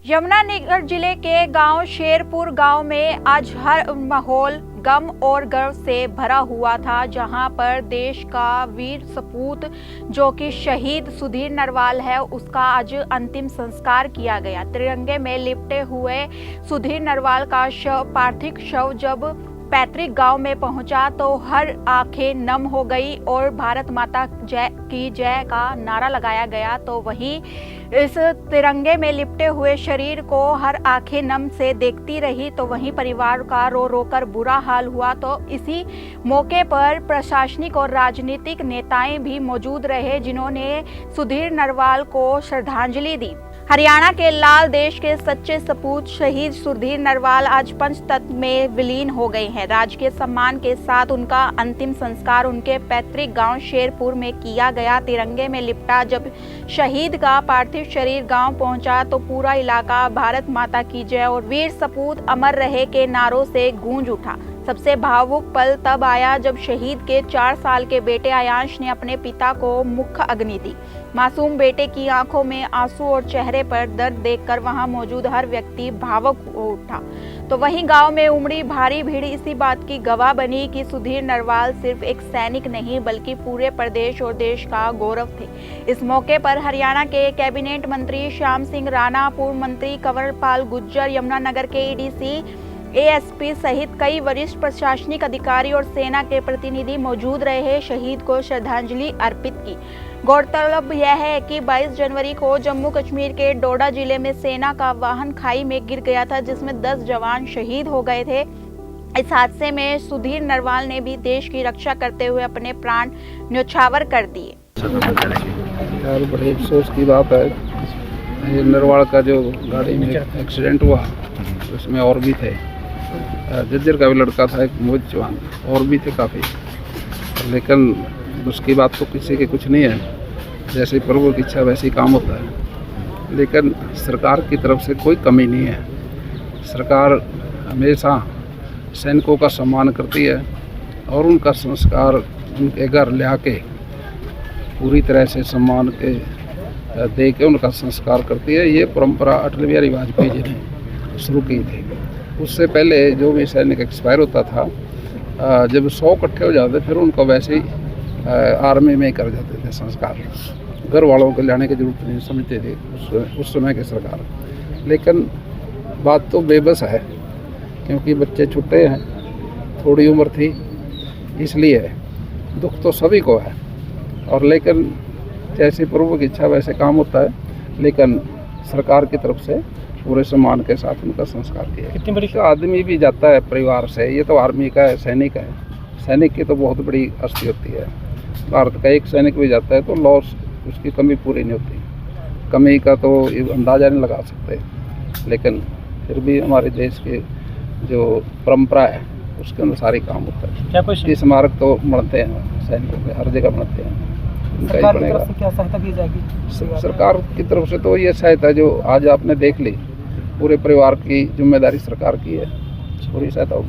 यमुनानगर जिले के गांव शेरपुर गांव में आज हर माहौल गम और गर्व से भरा हुआ था, जहां पर देश का वीर सपूत जो कि शहीद सुधीर नरवाल है, उसका आज अंतिम संस्कार किया गया। तिरंगे में लिपटे हुए सुधीर नरवाल का पार्थिव शव जब पैतृक गांव में पहुंचा तो हर आंखें नम हो गई और भारत माता की जय का नारा लगाया गया। तो वहीं इस तिरंगे में लिपटे हुए शरीर को हर आंखें नम से देखती रही, तो वहीं परिवार का रो रो कर बुरा हाल हुआ। तो इसी मौके पर प्रशासनिक और राजनीतिक नेताएं भी मौजूद रहे, जिन्होंने सुधीर नरवाल को श्रद्धांजलि दी। हरियाणा के लाल देश के सच्चे सपूत शहीद सुधीर नरवाल आज पंचतत्व में विलीन हो गए हैं। राजकीय सम्मान के साथ उनका अंतिम संस्कार उनके पैतृक गांव शेरपुर में किया गया। तिरंगे में लिपटा जब शहीद का पार्थिव शरीर गांव पहुंचा तो पूरा इलाका भारत माता की जय और वीर सपूत अमर रहे के नारों से गूंज उठा। सबसे भावुक पल तब आया जब शहीद के 4 साल के बेटे आयांश ने अपने पिता को मुख्य अग्नि दी। मासूम बेटे की आंखों में आंसू और चेहरे पर दर्द देखकर वहां मौजूद हर व्यक्ति भावुक हो उठा। तो वहीं गांव में उमड़ी भारी भीड़ इसी बात की गवाह बनी कि सुधीर नरवाल सिर्फ एक सैनिक नहीं बल्कि पूरे प्रदेश और देश का गौरव थे। इस मौके पर हरियाणा के कैबिनेट मंत्री श्याम सिंह राणा, पूर्व मंत्री कंवरपाल गुर्जर, यमुनानगर के एडीसी एएसपी सहित कई वरिष्ठ प्रशासनिक अधिकारी और सेना के प्रतिनिधि मौजूद रहे। शहीद को श्रद्धांजलि अर्पित की। गौरतलब यह है कि 22 जनवरी को जम्मू कश्मीर के डोडा जिले में सेना का वाहन खाई में गिर गया था, जिसमें 10 जवान शहीद हो गए थे। इस हादसे में सुधीर नरवाल ने भी देश की रक्षा करते हुए अपने प्राण न्यौछावर कर दिए। यार बड़े अफसोस की बात है, ये नरवाल का जो गाड़ी में एक्सीडेंट हुआ उसमें और भी थे, जज्जर का भी लड़का था, एक मोहित चौहान, और भी थे काफ़ी, लेकिन उसकी बात तो किसी के कुछ नहीं है। जैसे प्रभु की इच्छा वैसे ही काम होता है, लेकिन सरकार की तरफ से कोई कमी नहीं है। सरकार हमेशा सैनिकों का सम्मान करती है और उनका संस्कार उनके घर ले आके पूरी तरह से सम्मान के दे के उनका संस्कार करती है। ये परंपरा अटल बिहारी वाजपेयी जी ने शुरू की थी। उससे पहले जो भी सैनिक एक्सपायर होता था, जब 100 इकट्ठे हो जाते फिर उनको वैसे ही आर्मी में कर जाते थे संस्कार। घर वालों को लाने की जरूरत नहीं समझते थे उस समय की सरकार। लेकिन बात तो बेबस है, क्योंकि बच्चे छुट्टे हैं, थोड़ी उम्र थी, इसलिए दुख तो सभी को है। और लेकिन जैसे प्रभु की इच्छा वैसे काम होता है, लेकिन सरकार की तरफ से पूरे सम्मान के साथ उनका संस्कार किया। कितनी बड़ी आदमी भी जाता है परिवार से, ये तो आर्मी का है, सैनिक है, सैनिक की तो बहुत बड़ी हस्ती होती है। भारत का एक सैनिक भी जाता है तो लॉस उसकी कमी पूरी नहीं होती। कमी का तो अंदाज़ा नहीं लगा सकते, लेकिन फिर भी हमारे देश की जो परंपरा है उसके अनुसार ही काम होता है। क्या कोई स्मारक तो बनते हैं सैनिकों के, हर जगह बनते हैं। सरकार की तरफ से क्या सहायता की जाएगी? सरकार की तरफ से तो ये सहायता जो आज आपने देख ली, पूरे परिवार की जिम्मेदारी सरकार की है, पूरी सहायता होगी।